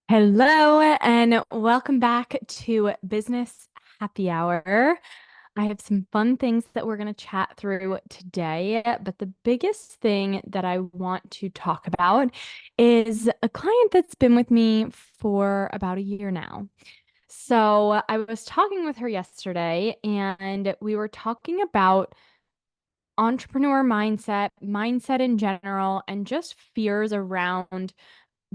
Hello and welcome back to Business Happy Hour. I have some fun things that we're going to chat through today, but the biggest thing that I want to talk about is a client that's been with me for about a year now. So I was talking with her yesterday and we were talking about entrepreneur mindset in general, and just fears around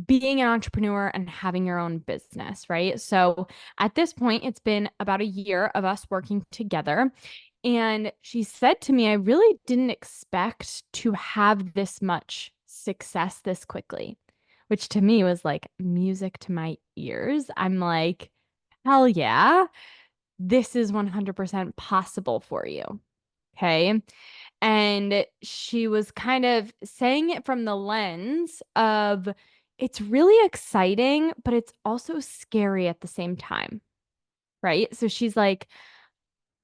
being an entrepreneur and having your own business, right? So at this point, it's been about a year of us working together. And she said to me, I really didn't expect to have this much success this quickly, which to me was like music to my ears. I'm like, hell yeah, this is 100% possible for you. Okay. And she was kind of saying it from the lens of it's really exciting, but it's also scary at the same time. Right. So she's like,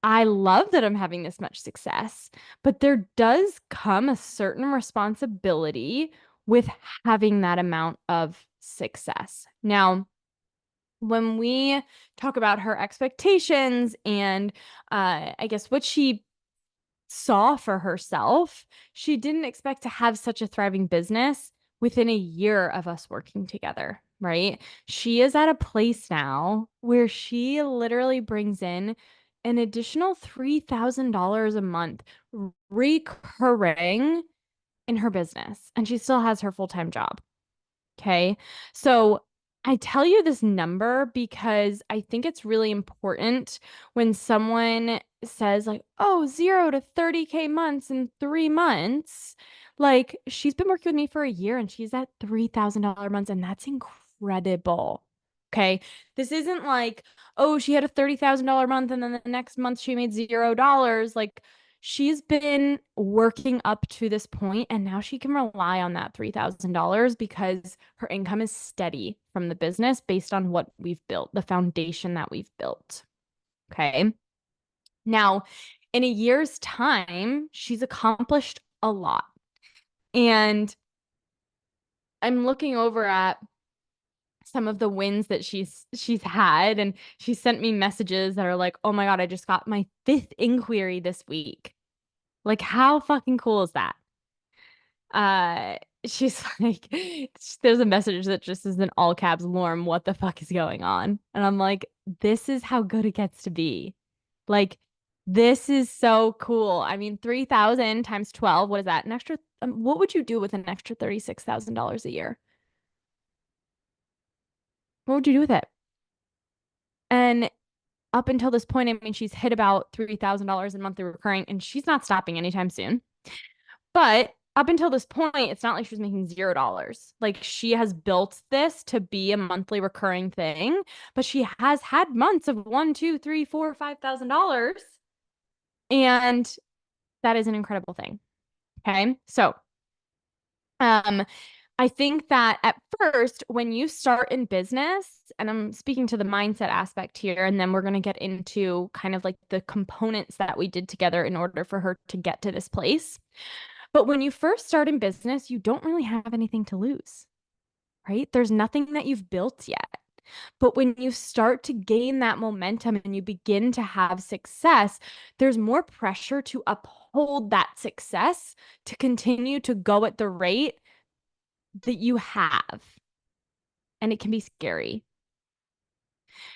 I love that I'm having this much success, but there does come a certain responsibility with having that amount of success. Now, when we talk about her expectations and I guess what she saw for herself, she didn't expect to have such a thriving business within a year of us working together, right? She is at a place now where she literally brings in an additional $3,000 a month recurring in her business, and she still has her full-time job. Okay. So I tell you this number because I think it's really important when someone says, like, oh, 0 to 30K months in 3 months. Like, she's been working with me for a year and she's at $3,000 months, and that's incredible. Okay. This isn't like, oh, she had a $30,000 month and then the next month she made $0. Like, she's been working up to this point and now she can rely on that $3,000 because her income is steady from the business based on what we've built, the foundation that we've built. Okay. Now, in a year's time, she's accomplished a lot. And I'm looking over at some of the wins that she's had, and she sent me messages that are like, "Oh my God, I just got my fifth inquiry this week." Like, how fucking cool is that? Uh, she's like, there's a message that just is in all caps, Lorm, what the fuck is going on? And I'm like, this is how good it gets to be. Like, this is so cool. I mean, 3,000 times 12, what is that? An extra, what would you do with an extra $36,000 a year? What would you do with it? And up until this point, I mean, she's hit about $3,000 in monthly recurring, and she's not stopping anytime soon. But up until this point, it's not like she was making $0. Like, she has built this to be a monthly recurring thing, but she has had months of one, two, three, four, $5,000. And that is an incredible thing. Okay. So, um, I think that at first, when you start in business, and I'm speaking to the mindset aspect here, and then we're going to get into kind of like the components that we did together in order for her to get to this place. But when you first start in business, you don't really have anything to lose, right? There's nothing that you've built yet. But when you start to gain that momentum and you begin to have success, there's more pressure to uphold that success, to continue to go at the rate that you have. And it can be scary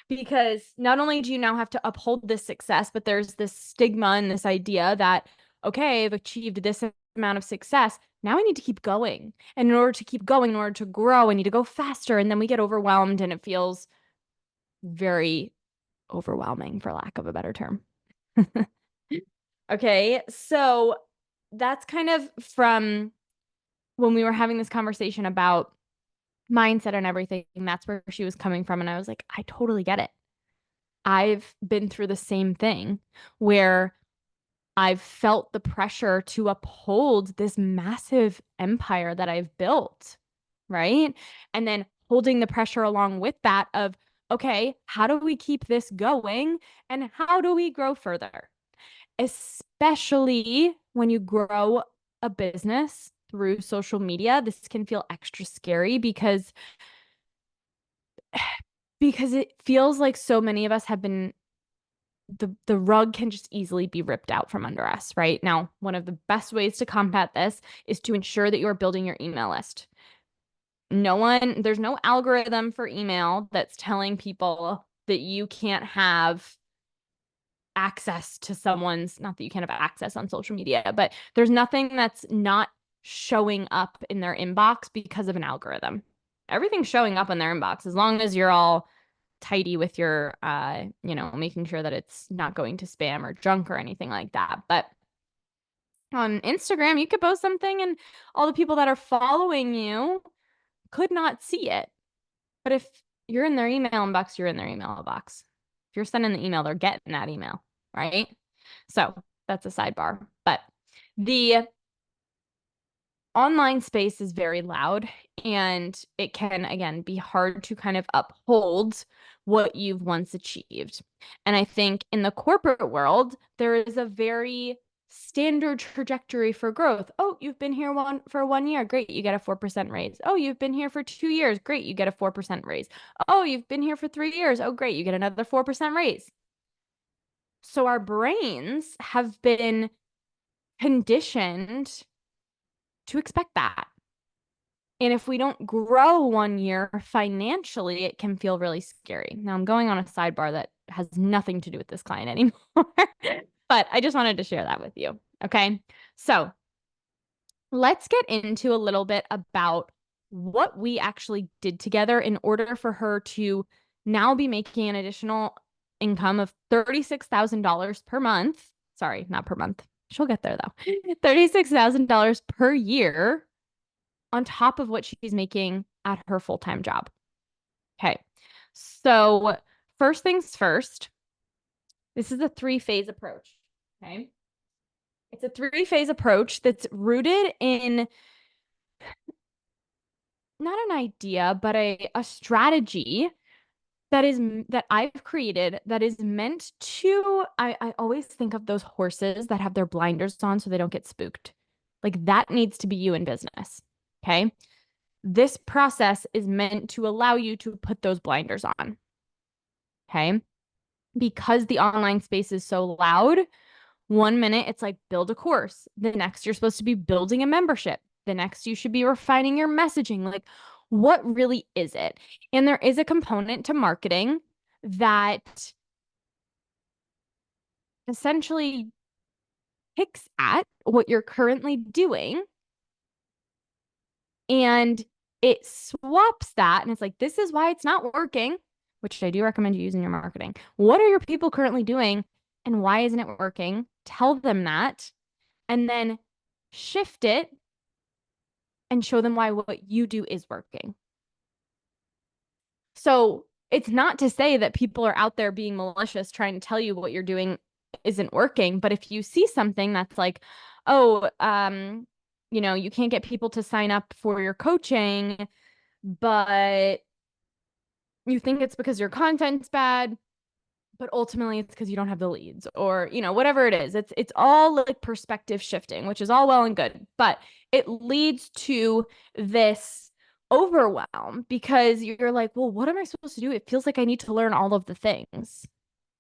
because not only do you now have to uphold this success, but there's this stigma and this idea that, okay, I've achieved this amount of success. Now I need to keep going. And in order to keep going, in order to grow, I need to go faster. And then we get overwhelmed and it feels very overwhelming, for lack of a better term. Okay. So that's kind of from when we were having this conversation about mindset and everything. That's where she was coming from. And I was like, I totally get it. I've been through the same thing where I've felt the pressure to uphold this massive empire that I've built, right? And then holding the pressure along with that of, okay, how do we keep this going and how do we grow further? Especially when you grow a business through social media, this can feel extra scary because because it feels like so many of us have been the rug can just easily be ripped out from under us, right? Now, one of the best ways to combat this is to ensure that you are building your email list. There's no algorithm for email that's telling people that you can't have access to someone's, not that you can't have access on social media, but there's nothing that's not showing up in their inbox because of an algorithm. Everything's showing up in their inbox as long as you're all tidy with your making sure that it's not going to spam or junk or anything like that. But on Instagram, you could post something and all the people that are following you could not see it. But if you're in their email inbox, you're in their email box. If you're sending the email, they're getting that email, right? So that's a sidebar. But the online space is very loud and it can, again, be hard to kind of uphold what you've once achieved. And I think in the corporate world, there is a very standard trajectory for growth. Oh, you've been here for 1 year. Great. You get a 4% raise. Oh, you've been here for 2 years. Great. You get a 4% raise. Oh, you've been here for 3 years. Oh, great. You get another 4% raise. So our brains have been conditioned to expect that. And if we don't grow 1 year financially, it can feel really scary. Now, I'm going on a sidebar that has nothing to do with this client anymore, but I just wanted to share that with you. Okay. So let's get into a little bit about what we actually did together in order for her to now be making an additional income of $36,000 per month. Sorry, not per month. She'll get there though. $36,000 per year on top of what she's making at her full-time job. Okay. So first things first, this is a 3-phase approach. Okay. It's a 3-phase approach that's rooted in not an idea, but a strategy that I've created that is meant to, I always think of those horses that have their blinders on so they don't get spooked. Like that needs to be you in business. Okay. This process is meant to allow you to put those blinders on. Okay. Because the online space is so loud, 1 minute it's like build a course. The next you're supposed to be building a membership. The next you should be refining your messaging. Like, what really is it? And there is a component to marketing that essentially picks at what you're currently doing and it swaps that. And it's like, this is why it's not working, which I do recommend you use in your marketing. What are your people currently doing and why isn't it working? Tell them that and then shift it and show them why what you do is working. So it's not to say that people are out there being malicious trying to tell you what you're doing isn't working. But if you see something that's like, oh, you can't get people to sign up for your coaching, but you think it's because your content's bad, but ultimately it's because you don't have the leads or, whatever it is. It's all like perspective shifting, which is all well and good, but it leads to this overwhelm because you're like, well, what am I supposed to do? It feels like I need to learn all of the things.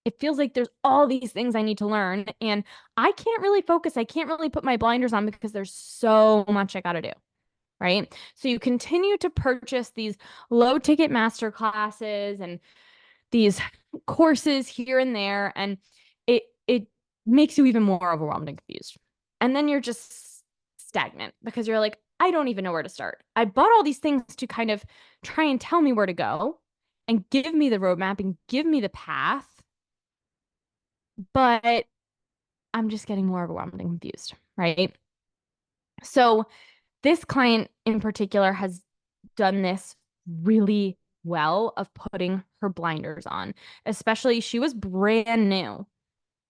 It feels like there's all these things I need to learn and I can't really focus. I can't really put my blinders on because there's so much I got to do. Right. So you continue to purchase these low ticket master classes and these courses here and there, and it makes you even more overwhelmed and confused. And then you're just stagnant because you're like, I don't even know where to start. I bought all these things to kind of try and tell me where to go and give me the roadmap and give me the path, but I'm just getting more overwhelmed and confused, right? So this client in particular has done this really well of putting her blinders on. Especially she was brand new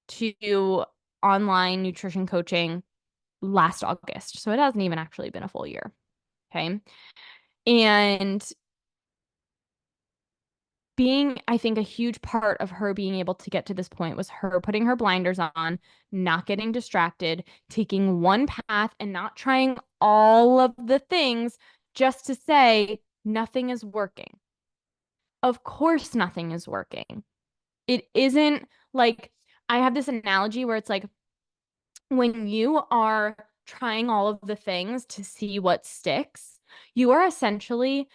to online nutrition coaching last August. So it hasn't even actually been a full year. Okay. And I think a huge part of her being able to get to this point was her putting her blinders on, not getting distracted, taking one path and not trying all of the things just to say nothing is working. Of course, nothing is working. It isn't like I have this analogy where it's like when you are trying all of the things to see what sticks, you are essentially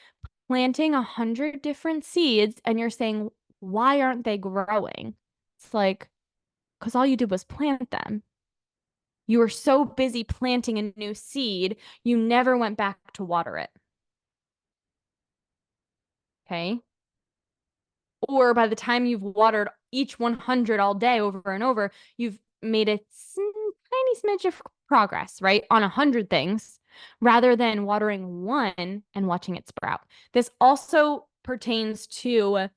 planting 100 different seeds and you're saying, why aren't they growing? It's like, because all you did was plant them. You were so busy planting a new seed, you never went back to water it. Okay. Or by the time you've watered each 100 all day over and over, you've made a tiny smidge of progress, right? On 100 things rather than watering one and watching it sprout. This also pertains to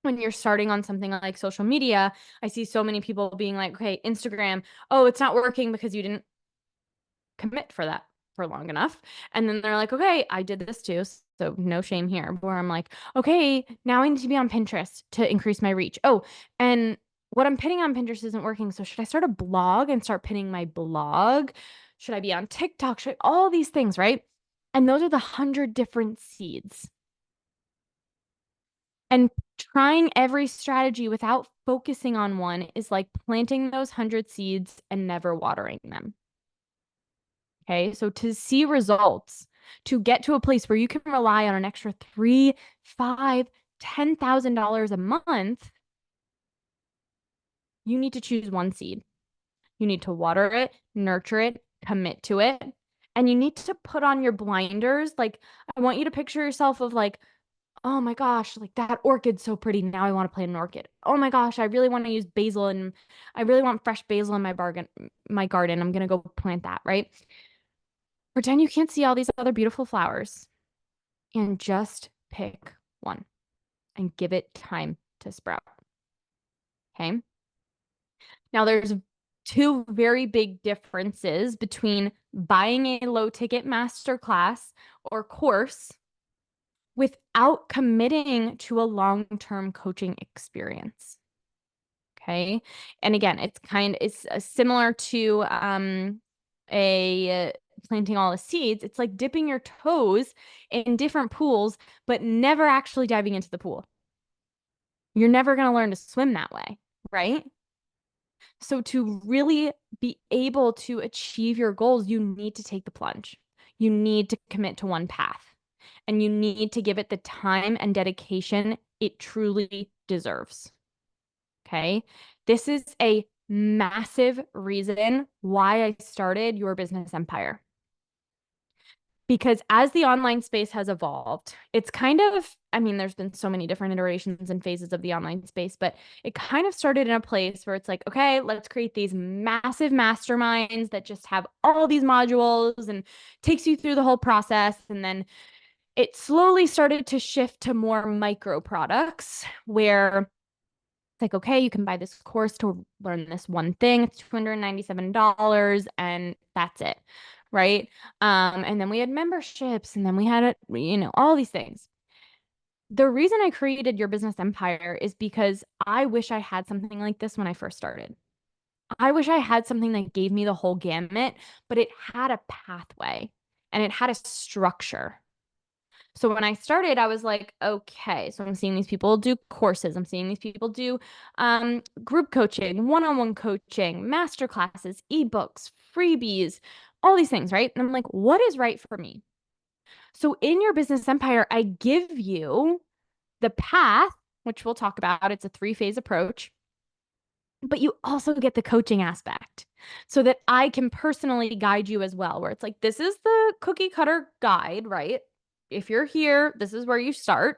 when you're starting on something like social media. I see so many people being like, okay, Instagram, oh, it's not working because you didn't commit for that for long enough. And then they're like, okay, I did this too. So no shame here. Where I'm like, okay, now I need to be on Pinterest to increase my reach. Oh, and what I'm pinning on Pinterest isn't working. So should I start a blog and start pinning my blog? Should I be on TikTok? All these things, right? And those are the 100 different seeds. And trying every strategy without focusing on one is like planting those 100 seeds and never watering them. Okay. So to see results, to get to a place where you can rely on an extra $3, $5, $10,000 a month, you need to choose one seed. You need to water it, nurture it, commit to it. And you need to put on your blinders. Like, I want you to picture yourself of like, oh my gosh, like that orchid's so pretty. Now I want to plant an orchid. Oh my gosh, I really want to use basil and I really want fresh basil in my garden. I'm gonna go plant that, right? Pretend you can't see all these other beautiful flowers and just pick one and give it time to sprout. Okay. Now, there's two very big differences between buying a low ticket masterclass or course without committing to a long term coaching experience. Okay. And again, it's similar to a planting all the seeds. It's like dipping your toes in different pools, but never actually diving into the pool. You're never going to learn to swim that way, right? So to really be able to achieve your goals, you need to take the plunge. You need to commit to one path and you need to give it the time and dedication it truly deserves. Okay. This is a massive reason why I started Your Business Empire. Because as the online space has evolved, it's kind of, I mean, there's been so many different iterations and phases of the online space, but it kind of started in a place where it's like, okay, let's create these massive masterminds that just have all these modules and takes you through the whole process. And then it slowly started to shift to more micro products where it's like, okay, you can buy this course to learn this one thing. It's $297 and that's it. Right. And then we had memberships and then we had, all these things. The reason I created Your Business Empire is because I wish I had something like this when I first started. I wish I had something that gave me the whole gamut, but it had a pathway and it had a structure. So when I started, I was like, okay, so I'm seeing these people do courses. I'm seeing these people do group coaching, one-on-one coaching, master classes, ebooks, freebies, all these things, right? And I'm like, what is right for me? So in Your Business Empire, I give you the path, which we'll talk about. It's a 3-phase approach, but you also get the coaching aspect so that I can personally guide you as well, where it's like, this is the cookie cutter guide, right? If you're here, this is where you start.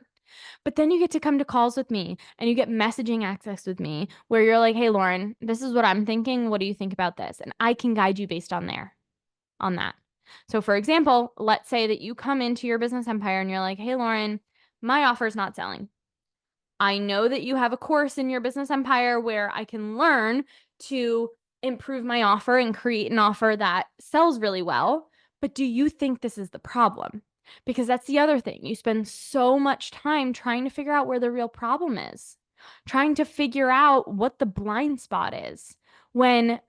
But then you get to come to calls with me and you get messaging access with me where you're like, hey, Lauren, this is what I'm thinking. What do you think about this? And I can guide you based on that. So, for example, let's say that you come into Your Business Empire and you're like, hey, Lauren, my offer is not selling. I know that you have a course in Your Business Empire where I can learn to improve my offer and create an offer that sells really well. But do you think this is the problem? Because that's the other thing. You spend so much time trying to figure out where the real problem is, trying to figure out what the blind spot is. When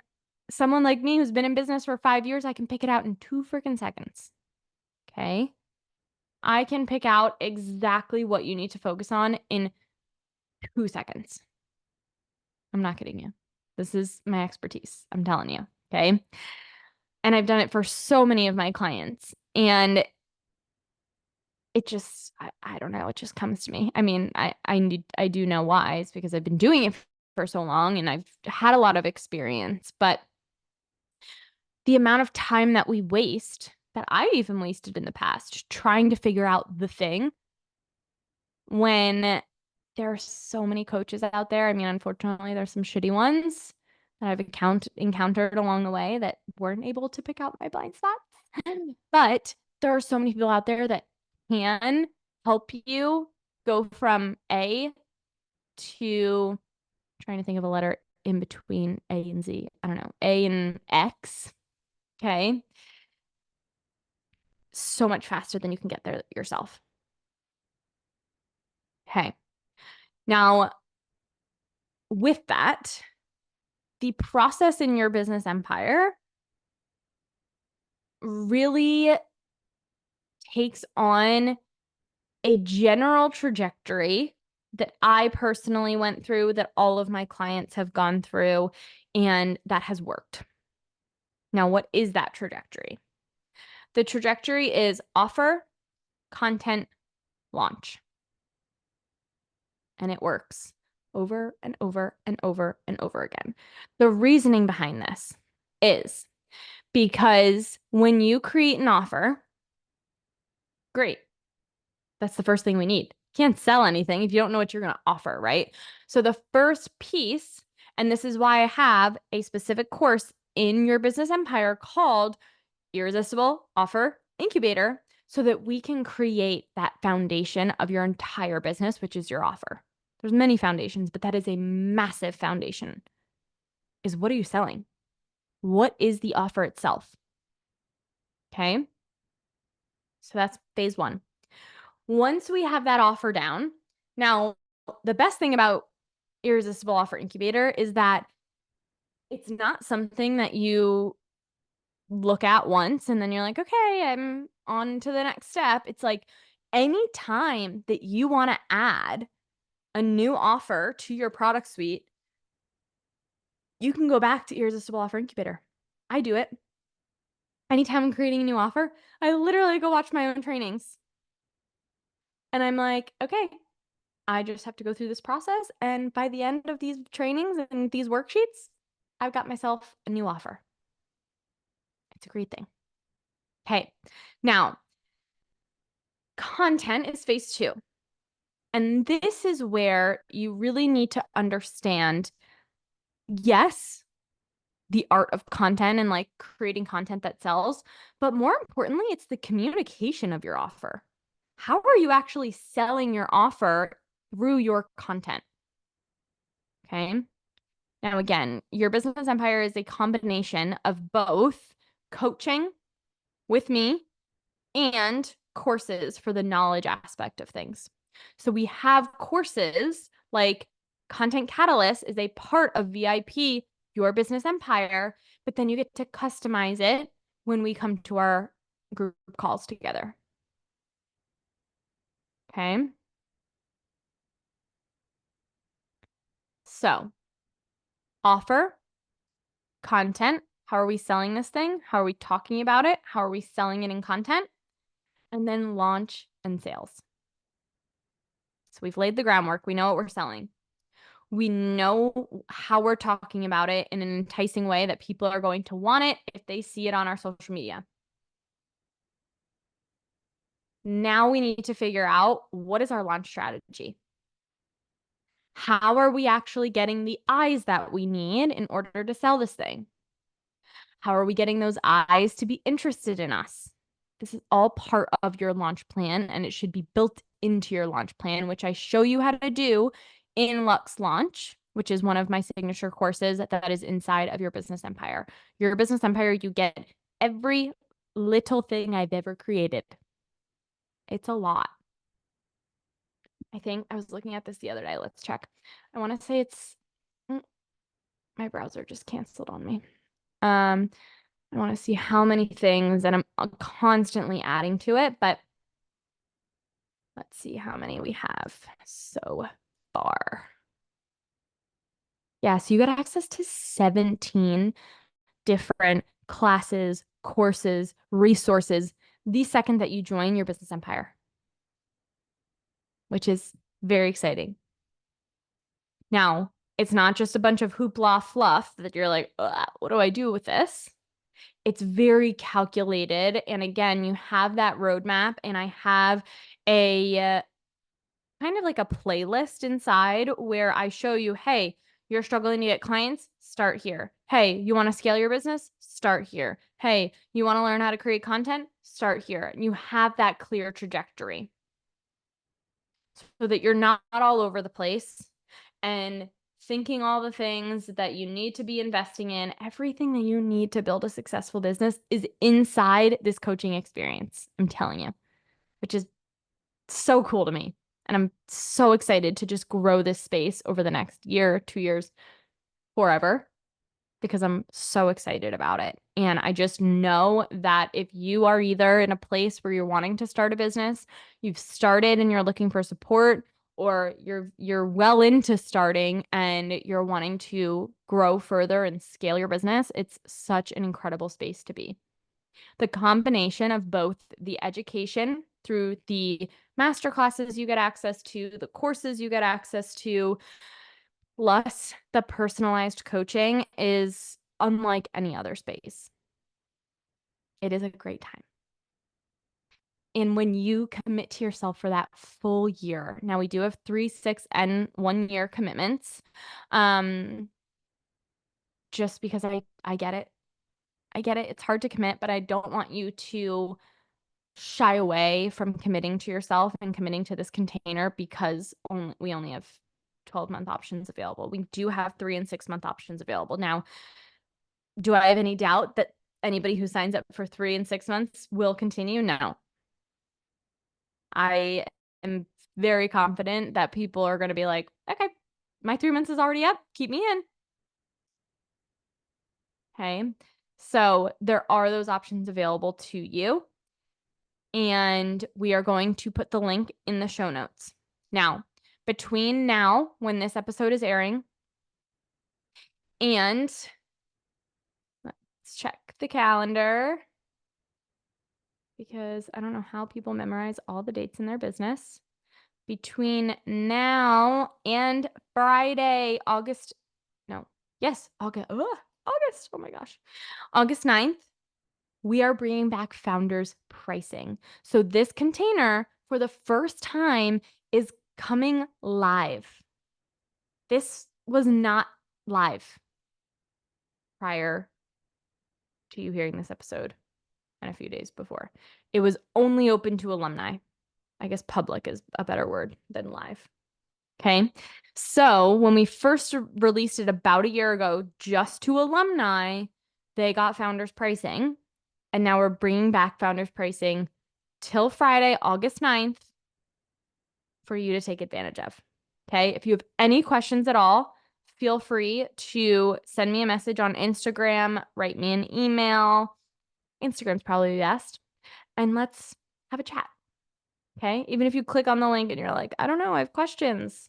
someone like me who's been in business for 5 years, I can pick it out in 2 freaking seconds. Okay. I can pick out exactly what you need to focus on in 2 seconds. I'm not kidding you. This is my expertise. I'm telling you. Okay. And I've done it for so many of my clients. And it just, I don't know, it just comes to me. I mean, I do know why. It's because I've been doing it for so long and I've had a lot of experience. But the amount of time that we waste, that I even wasted in the past, trying to figure out the thing when there are so many coaches out there. I mean, unfortunately, there's some shitty ones that I've encountered along the way that weren't able to pick out my blind spots. But there are so many people out there that can help you go from A to, trying to think of a letter in between A and Z. I don't know, A and X. Okay. So much faster than you can get there yourself. Okay. Now, with that, the process in your business empire really takes on a general trajectory that I personally went through, that all of my clients have gone through, and that has worked. Now, what is that trajectory? The trajectory is offer, content, launch. And it works over and over and over and over again. The reasoning behind this is because when you create an offer, great. That's the first thing we need. Can't sell anything if you don't know what you're going to offer, right? So the first piece, and this is why I have a specific course in your business empire called Irresistible Offer Incubator, so that we can create that foundation of your entire business, which is your offer. There's many foundations, but that is a massive foundation. Is what are you selling? What is the offer itself? Okay. So that's phase one. Once we have that offer down, now the best thing about Irresistible Offer Incubator is that it's not something that you look at once and then you're like, okay, I'm on to the next step. It's like any time that you want to add a new offer to your product suite, you can go back to Irresistible Offer Incubator. I do it. Anytime I'm creating a new offer, I literally go watch my own trainings. And I'm like, okay, I just have to go through this process. And by the end of these trainings and these worksheets, I've got myself a new offer. It's a great thing. Okay. Now, content is phase two. And this is where you really need to understand, yes, the art of content and like creating content that sells, but more importantly, it's the communication of your offer. How are you actually selling your offer through your content? Okay. Now, again, your business empire is a combination of both coaching with me and courses for the knowledge aspect of things. So we have courses like Content Catalyst is a part of VIP, your business empire, but then you get to customize it when we come to our group calls together. Okay. So offer, content. How are we selling this thing? How are we talking about it? How are we selling it in content? And then launch and sales. So we've laid the groundwork. We know what we're selling. We know how we're talking about it in an enticing way that people are going to want it if they see it on our social media. Now we need to figure out, what is our launch strategy? How are we actually getting the eyes that we need in order to sell this thing? How are we getting those eyes to be interested in us? This is all part of your launch plan, and it should be built into your launch plan, which I show you how to do in Lux Launch, which is one of my signature courses that is inside of your business empire. Your business empire, you get every little thing I've ever created. It's a lot. I think I was looking at this the other day. Let's check. I want to say it's, my browser just canceled on me. I want to see how many things, and I'm constantly adding to it, but Let's see how many we have so far. Yeah, so you got access to 17 different classes, courses, resources the second that you join your business empire, which is very exciting. Now, it's not just a bunch of hoopla fluff that you're like, what do I do with this? It's very calculated. And again, you have that roadmap, and I have a kind of like a playlist inside where I show you, hey, you're struggling to get clients? Start here. Hey, you want to scale your business? Start here. Hey, you want to learn how to create content? Start here. And you have that clear trajectory so that you're not all over the place and thinking all the things that you need to be investing in. Everything that you need to build a successful business is inside this coaching experience, I'm telling you, which is so cool to me. And I'm so excited to just grow this space over the next year, 2 years, forever, because I'm so excited about it. And I just know that if you are either in a place where you're wanting to start a business, you've started and you're looking for support, or you're well into starting and you're wanting to grow further and scale your business, it's such an incredible space to be. The combination of both the education through the master classes you get access to, the courses you get access to, plus the personalized coaching is unlike any other space. It is a great time. And when you commit to yourself for that full year, now we do have 3, 6, and 1 year commitments. Just because I get it. I get it. It's hard to commit, but I don't want you to shy away from committing to yourself and committing to this container because we only have 12-month options available. We do have 3 and 6 month options available. Now, do I have any doubt that anybody who signs up for 3 and 6 months will continue? No. I am very confident that people are going to be like, okay, my 3 months is already up. Keep me in. Okay. So there are those options available to you. And we are going to put the link in the show notes. Now, between now, when this episode is airing, and let's check the calendar because I don't know how people memorize all the dates in their business. Between now and Friday, August, no, yes, August, oh my gosh, August 9th, we are bringing back founders pricing. So this container for the first time is coming live. This was not live prior to you hearing this episode and a few days before. It was only open to alumni. I guess public is a better word than live. Okay. So when we first released it about a year ago, just to alumni, they got founders pricing. And now we're bringing back founders pricing till Friday, August 9th for you to take advantage of. Okay. If you have any questions at all, feel free to send me a message on Instagram, write me an email. Instagram's probably best. And let's have a chat. Okay. Even if you click on the link and you're like, I don't know, I have questions.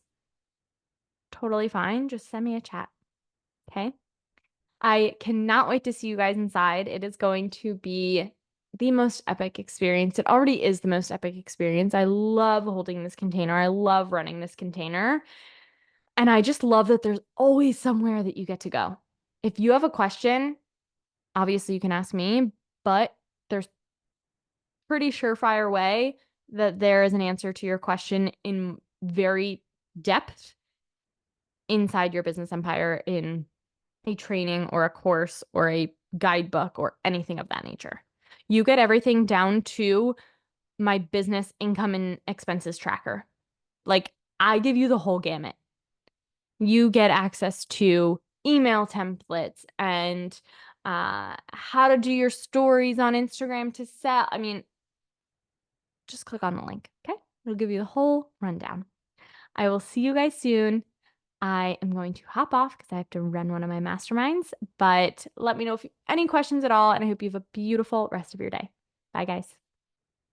Totally fine. Just send me a chat. Okay. I cannot wait to see you guys inside. It is going to be the most epic experience. It already is the most epic experience. I love holding this container. I love running this container. And I just love that there's always somewhere that you get to go. If you have a question, obviously you can ask me, but there's pretty surefire way that there is an answer to your question in very depth inside your business empire in a training or a course or a guidebook or anything of that nature. You get everything down to my business income and expenses tracker. Like I give you the whole gamut. You get access to email templates and how to do your stories on Instagram to sell. I mean, just click on the link, okay? It'll give you the whole rundown. I will see you guys soon. I am going to hop off because I have to run one of my masterminds, but let me know if you have any questions at all, and I hope you have a beautiful rest of your day. Bye, guys.